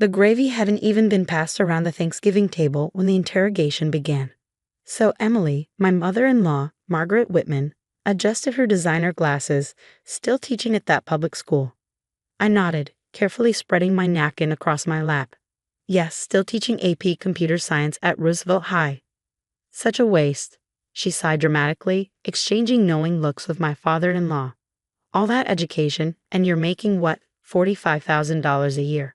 The gravy hadn't even been passed around the Thanksgiving table when the interrogation began. So Emily, my mother-in-law, Margaret Whitman, adjusted her designer glasses, still teaching at that public school. I nodded, carefully spreading my napkin across my lap. Yes, still teaching AP Computer Science at Roosevelt High. Such a waste, she sighed dramatically, exchanging knowing looks with my father-in-law. All that education, and you're making what, $45,000 a year.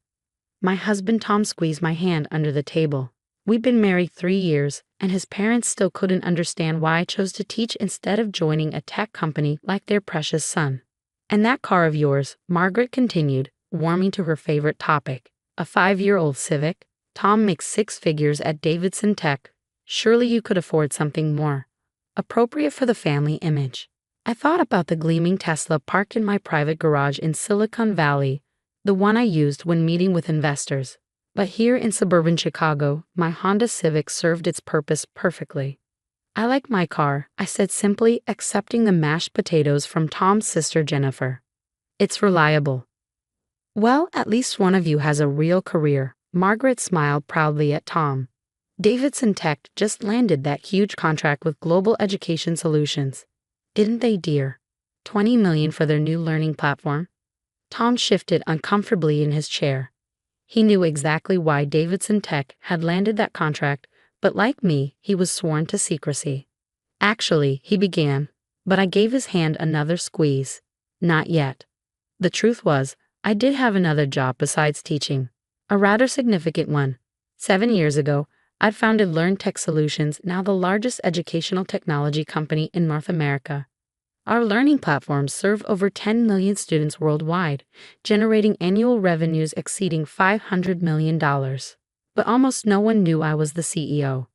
My husband Tom squeezed my hand under the table. We'd been married 3 years, and his parents still couldn't understand why I chose to teach instead of joining a tech company like their precious son. And that car of yours, Margaret continued, warming to her favorite topic. A 5-year-old Civic. Tom makes 6 figures at Davidson Tech. Surely you could afford something more appropriate for the family image. I thought about the gleaming Tesla parked in my private garage in Silicon Valley, the one I used when meeting with investors. But here in suburban Chicago, my Honda Civic served its purpose perfectly. I like my car, I said simply, accepting the mashed potatoes from Tom's sister Jennifer. It's reliable. Well, at least one of you has a real career, Margaret smiled proudly at Tom. Davidson Tech just landed that huge contract with Global Education Solutions. Didn't they, dear? $20 million for their new learning platform? Tom shifted uncomfortably in his chair. He knew exactly why Davidson Tech had landed that contract, but like me, he was sworn to secrecy. Actually, he began, but I gave his hand another squeeze. Not yet. The truth was, I did have another job besides teaching. A rather significant one. 7 years ago, I'd founded Learn Tech Solutions, now the largest educational technology company in North America. Our learning platforms serve over 10 million students worldwide, generating annual revenues exceeding $500 million. But almost no one knew I was the CEO.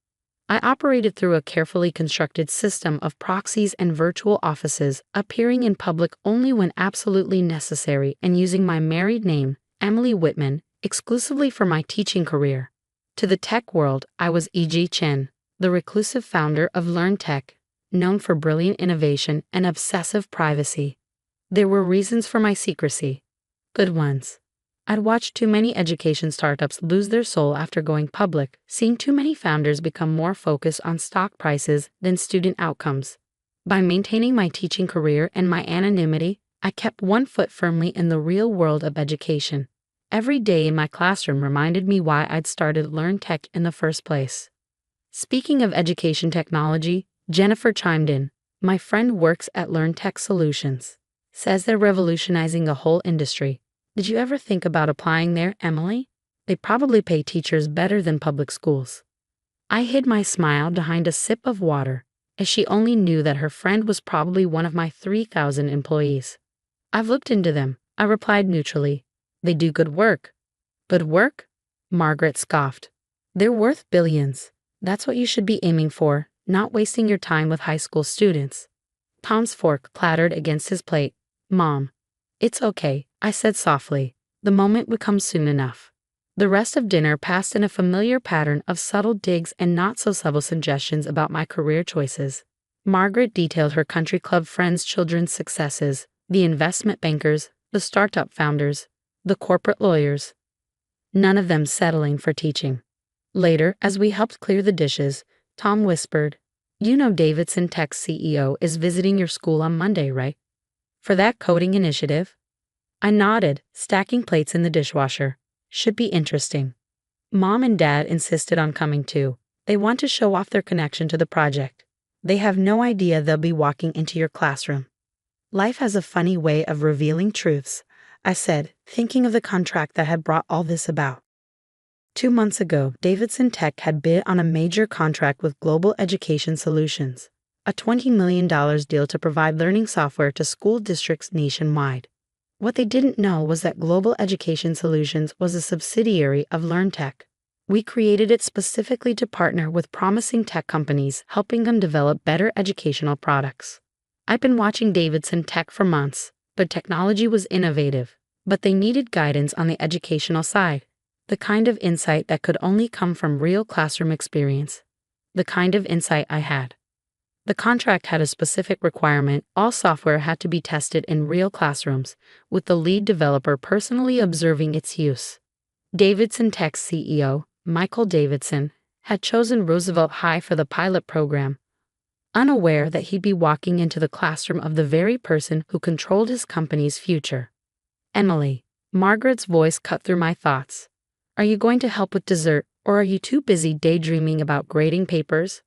I operated through a carefully constructed system of proxies and virtual offices, appearing in public only when absolutely necessary and using my married name, Emily Whitman, exclusively for my teaching career. To the tech world, I was E.G. Chen, the reclusive founder of Learn Tech, known for brilliant innovation and obsessive privacy. There were reasons for my secrecy. Good ones. I'd watched too many education startups lose their soul after going public, seeing too many founders become more focused on stock prices than student outcomes. By maintaining my teaching career and my anonymity, I kept one foot firmly in the real world of education. Every day in my classroom reminded me why I'd started Learn Tech in the first place. Speaking of education technology, Jennifer chimed in. My friend works at Learn Tech Solutions. Says they're revolutionizing a whole industry. Did you ever think about applying there, Emily? They probably pay teachers better than public schools. I hid my smile behind a sip of water, as she only knew that her friend was probably one of my 3,000 employees. I've looked into them, I replied neutrally. They do good work. Good work? Margaret scoffed. They're worth billions. That's what you should be aiming for, not wasting your time with high school students. Tom's fork clattered against his plate. Mom. It's okay, I said softly. The moment would come soon enough. The rest of dinner passed in a familiar pattern of subtle digs and not-so-subtle suggestions about my career choices. Margaret detailed her country club friends' children's successes, the investment bankers, the startup founders, the corporate lawyers. None of them settling for teaching. Later, as we helped clear the dishes, Tom whispered, You know Davidson Tech's CEO is visiting your school on Monday, right? For that coding initiative? I nodded, stacking plates in the dishwasher. Should be interesting. Mom and Dad insisted on coming too. They want to show off their connection to the project. They have no idea they'll be walking into your classroom. Life has a funny way of revealing truths, I said, thinking of the contract that had brought all this about. 2 months ago, Davidson Tech had bid on a major contract with Global Education Solutions, a $20 million deal to provide learning software to school districts nationwide. What they didn't know was that Global Education Solutions was a subsidiary of Learn Tech. We created it specifically to partner with promising tech companies, helping them develop better educational products. I've been watching Davidson Tech for months. Their technology was innovative, but they needed guidance on the educational side, the kind of insight that could only come from real classroom experience, the kind of insight I had. The contract had a specific requirement: all software had to be tested in real classrooms, with the lead developer personally observing its use. Davidson Tech CEO, Michael Davidson, had chosen Roosevelt High for the pilot program, unaware that he'd be walking into the classroom of the very person who controlled his company's future. Emily, Margaret's voice cut through my thoughts. Are you going to help with dessert, or are you too busy daydreaming about grading papers?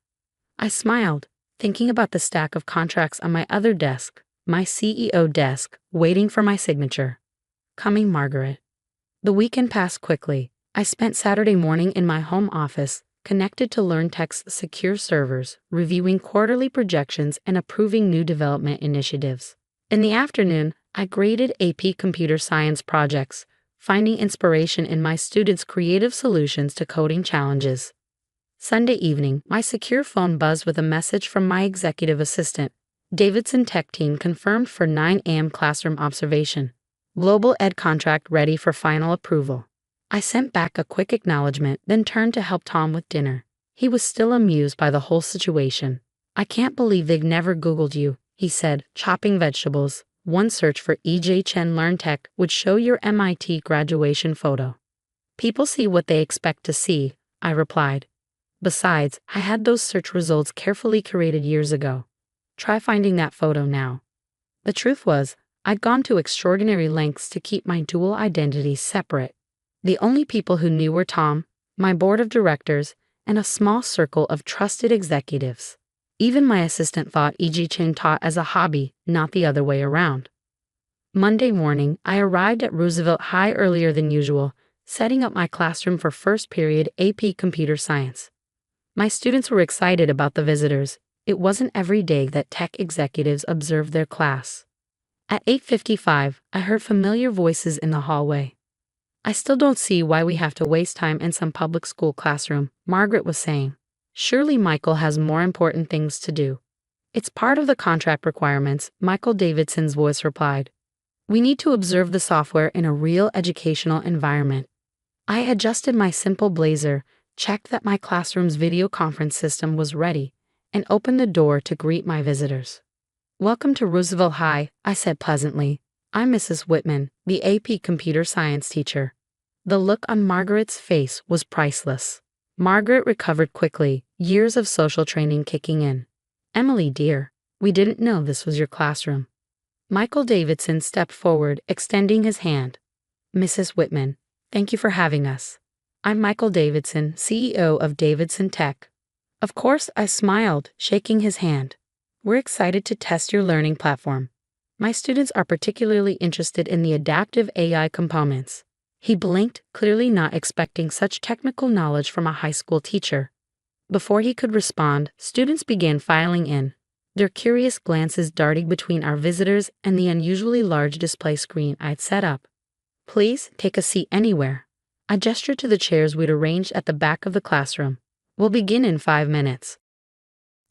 I smiled, thinking about the stack of contracts on my other desk, my CEO desk, waiting for my signature. Coming, Margaret. The weekend passed quickly. I spent Saturday morning in my home office, connected to LearnTech's secure servers, reviewing quarterly projections and approving new development initiatives. In the afternoon, I graded AP Computer Science projects, finding inspiration in my students' creative solutions to coding challenges. Sunday evening, my secure phone buzzed with a message from my executive assistant. Davidson Tech team confirmed for 9 a.m. classroom observation. Global Ed contract ready for final approval. I sent back a quick acknowledgement, then turned to help Tom with dinner. He was still amused by the whole situation. I can't believe they've never Googled you, he said, chopping vegetables. One search for E.J. Chen LearnTech would show your MIT graduation photo. People see what they expect to see, I replied. Besides, I had those search results carefully curated years ago. Try finding that photo now. The truth was, I'd gone to extraordinary lengths to keep my dual identity separate. The only people who knew were Tom, my board of directors, and a small circle of trusted executives. Even my assistant thought E.J. Chen taught as a hobby, not the other way around. Monday morning, I arrived at Roosevelt High earlier than usual, setting up my classroom for first period AP Computer Science. My students were excited about the visitors. It wasn't every day that tech executives observed their class. At 8:55, I heard familiar voices in the hallway. I still don't see why we have to waste time in some public school classroom, Margaret was saying. Surely Michael has more important things to do. It's part of the contract requirements, Michael Davidson's voice replied. We need to observe the software in a real educational environment. I adjusted my simple blazer, checked that my classroom's video conference system was ready, and opened the door to greet my visitors. Welcome to Roosevelt High, I said pleasantly. I'm Mrs. Whitman, the AP Computer Science teacher. The look on Margaret's face was priceless. Margaret recovered quickly, years of social training kicking in. Emily, dear, we didn't know this was your classroom. Michael Davidson stepped forward, extending his hand. Mrs. Whitman, thank you for having us. I'm Michael Davidson, CEO of Davidson Tech. Of course, I smiled, shaking his hand. We're excited to test your learning platform. My students are particularly interested in the adaptive AI components. He blinked, clearly not expecting such technical knowledge from a high school teacher. Before he could respond, students began filing in, their curious glances darting between our visitors and the unusually large display screen I'd set up. Please take a seat anywhere. I gestured to the chairs we'd arranged at the back of the classroom. We'll begin in 5 minutes.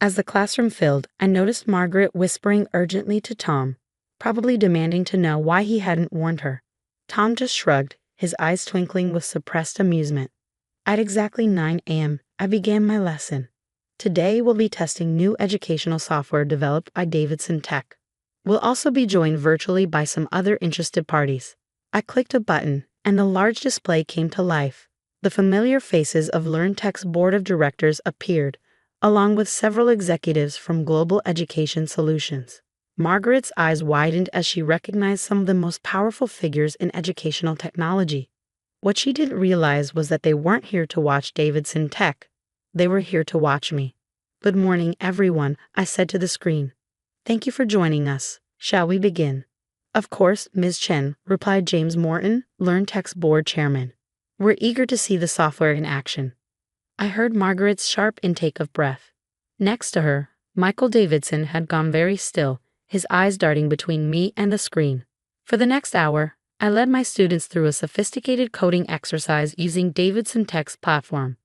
As the classroom filled, I noticed Margaret whispering urgently to Tom, probably demanding to know why he hadn't warned her. Tom just shrugged, his eyes twinkling with suppressed amusement. At exactly 9 a.m., I began my lesson. Today we'll be testing new educational software developed by Davidson Tech. We'll also be joined virtually by some other interested parties. I clicked a button, and the large display came to life. The familiar faces of LearnTech's board of directors appeared, along with several executives from Global Education Solutions. Margaret's eyes widened as she recognized some of the most powerful figures in educational technology. What she didn't realize was that they weren't here to watch Davidson Tech. They were here to watch me. Good morning, everyone, I said to the screen. Thank you for joining us. Shall we begin? Of course, Ms. Chen, replied James Morton, LearnTech's board chairman. We're eager to see the software in action. I heard Margaret's sharp intake of breath. Next to her, Michael Davidson had gone very still, his eyes darting between me and the screen. For the next hour, I led my students through a sophisticated coding exercise using Davidson Tech's platform.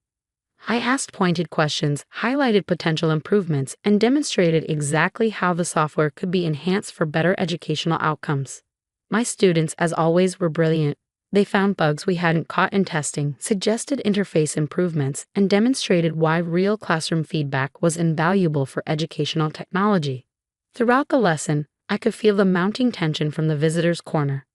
I asked pointed questions, highlighted potential improvements, and demonstrated exactly how the software could be enhanced for better educational outcomes. My students, as always, were brilliant. They found bugs we hadn't caught in testing, suggested interface improvements, and demonstrated why real classroom feedback was invaluable for educational technology. Throughout the lesson, I could feel the mounting tension from the visitors' corner.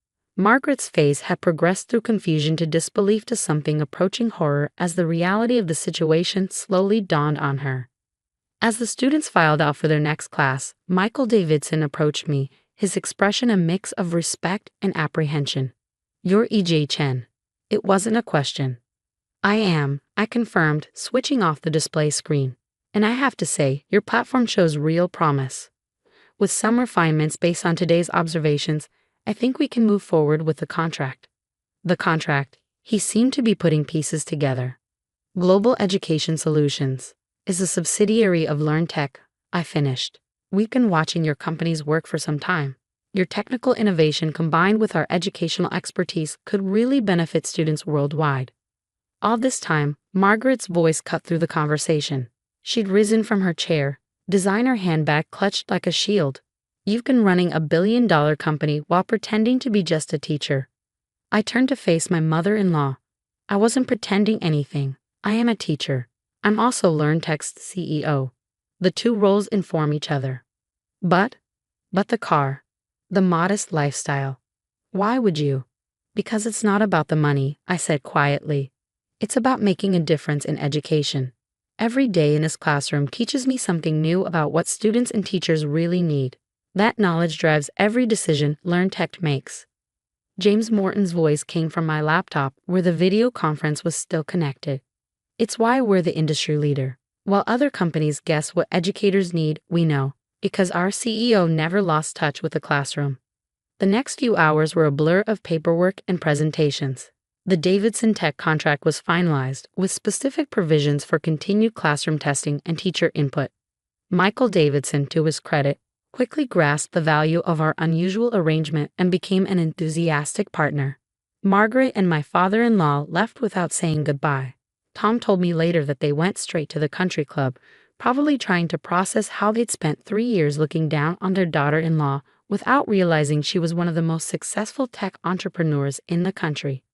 Margaret's face had progressed through confusion to disbelief to something approaching horror as the reality of the situation slowly dawned on her. As the students filed out for their next class, Michael Davidson approached me, his expression a mix of respect and apprehension. "You're E.J. Chen." It wasn't a question. "I am," I confirmed, switching off the display screen. "And I have to say, your platform shows real promise. With some refinements based on today's observations, I think we can move forward with the contract." The contract. He seemed to be putting pieces together. Global Education Solutions is a subsidiary of LearnTech, I finished. "We've been watching your company's work for some time. Your technical innovation combined with our educational expertise could really benefit students worldwide." All this time, Margaret's voice cut through the conversation. She'd risen from her chair, designer handbag clutched like a shield. "You've been running a billion-dollar company while pretending to be just a teacher." I turned to face my mother-in-law. "I wasn't pretending anything. I am a teacher. I'm also LearnTech's CEO. The two roles inform each other." But the car, the modest lifestyle. "Why would you?" "Because it's not about the money," I said quietly. "It's about making a difference in education. Every day in this classroom teaches me something new about what students and teachers really need. That knowledge drives every decision LearnTech makes." James Morton's voice came from my laptop where the video conference was still connected. "It's why we're the industry leader. While other companies guess what educators need, we know, because our CEO never lost touch with the classroom." The next few hours were a blur of paperwork and presentations. The Davidson Tech contract was finalized, with specific provisions for continued classroom testing and teacher input. Michael Davidson, to his credit, quickly grasped the value of our unusual arrangement and became an enthusiastic partner. Margaret and my father-in-law left without saying goodbye. Tom told me later that they went straight to the country club, probably trying to process how they'd spent 3 years looking down on their daughter-in-law without realizing she was one of the most successful tech entrepreneurs in the country.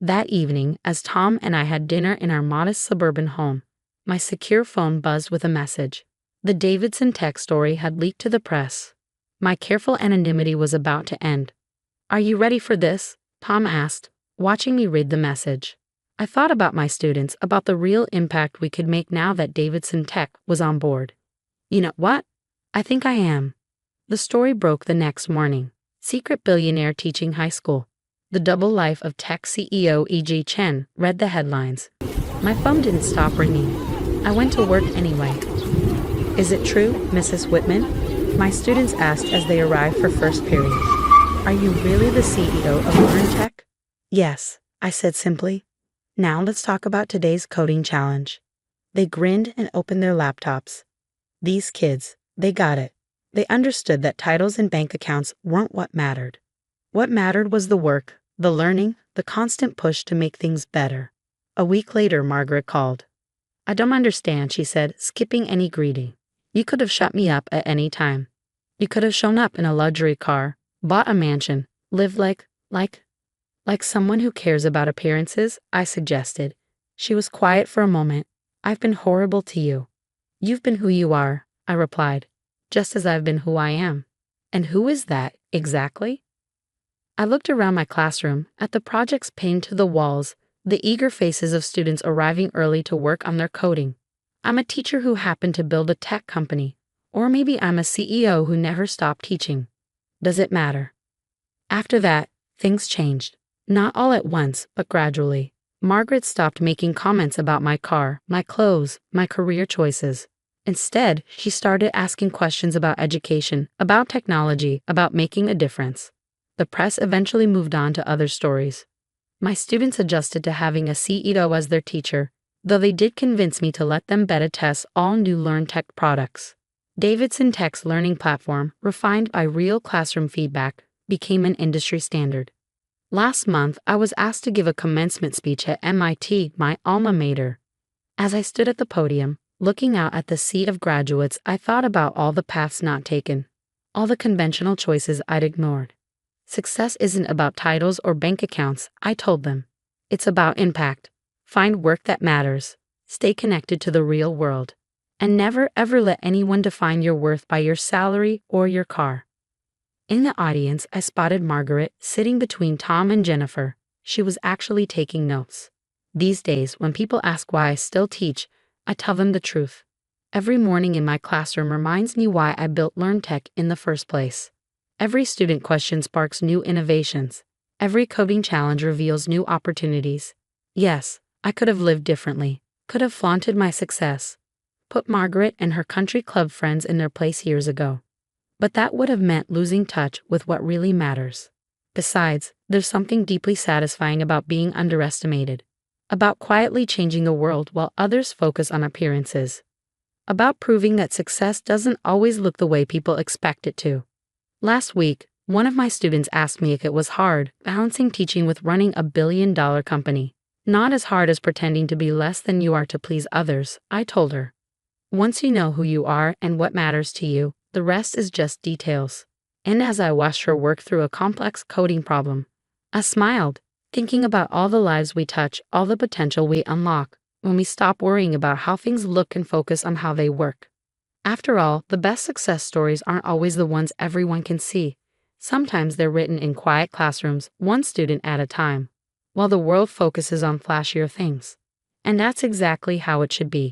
That evening, as Tom and I had dinner in our modest suburban home, my secure phone buzzed with a message. The Davidson Tech story had leaked to the press. My careful anonymity was about to end. "Are you ready for this?" Tom asked, watching me read the message. I thought about my students, about the real impact we could make now that Davidson Tech was on board. "You know what? I think I am." The story broke the next morning. Secret billionaire teaching high school. The double life of tech CEO E.J. Chen read the headlines. My phone didn't stop ringing. I went to work anyway. "Is it true, Mrs. Whitman?" my students asked as they arrived for first period. "Are you really the CEO of LearnTech?" "Yes," I said simply. "Now let's talk about today's coding challenge." They grinned and opened their laptops. These kids, they got it. They understood that titles and bank accounts weren't what mattered. What mattered was the work, the learning, the constant push to make things better. A week later, Margaret called. "I don't understand," she said, skipping any greeting. "You could have shut me up at any time. You could have shown up in a luxury car, bought a mansion, lived like someone who cares about appearances," I suggested. She was quiet for a moment. "I've been horrible to you." "You've been who you are," I replied, "just as I've been who I am." "And who is that, exactly?" I looked around my classroom, at the projects pinned to the walls, the eager faces of students arriving early to work on their coding. I'm a teacher who happened to build a tech company, or maybe I'm a CEO who never stopped teaching. Does it matter? After that, things changed. Not all at once, but gradually. Margaret stopped making comments about my car, my clothes, my career choices. Instead, she started asking questions about education, about technology, about making a difference. The press eventually moved on to other stories. My students adjusted to having a CEO as their teacher, though they did convince me to let them beta test all new LearnTech products. Davidson Tech's learning platform, refined by real classroom feedback, became an industry standard. Last month, I was asked to give a commencement speech at MIT, my alma mater. As I stood at the podium, looking out at the sea of graduates, I thought about all the paths not taken, all the conventional choices I'd ignored. Success isn't about titles or bank accounts, I told them. It's about impact. Find work that matters. Stay connected to the real world. And never ever let anyone define your worth by your salary or your car. In the audience, I spotted Margaret sitting between Tom and Jennifer. She was actually taking notes. These days, when people ask why I still teach, I tell them the truth. Every morning in my classroom reminds me why I built LearnTech in the first place. Every student question sparks new innovations. Every coding challenge reveals new opportunities. Yes, I could have lived differently, could have flaunted my success, put Margaret and her country club friends in their place years ago. But that would have meant losing touch with what really matters. Besides, there's something deeply satisfying about being underestimated, about quietly changing the world while others focus on appearances, about proving that success doesn't always look the way people expect it to. Last week, one of my students asked me if it was hard balancing teaching with running a billion-dollar company. Not as hard as pretending to be less than you are to please others, I told her. Once you know who you are and what matters to you, the rest is just details. And as I watched her work through a complex coding problem, I smiled, thinking about all the lives we touch, all the potential we unlock, when we stop worrying about how things look and focus on how they work. After all, the best success stories aren't always the ones everyone can see. Sometimes they're written in quiet classrooms, one student at a time, while the world focuses on flashier things. And that's exactly how it should be.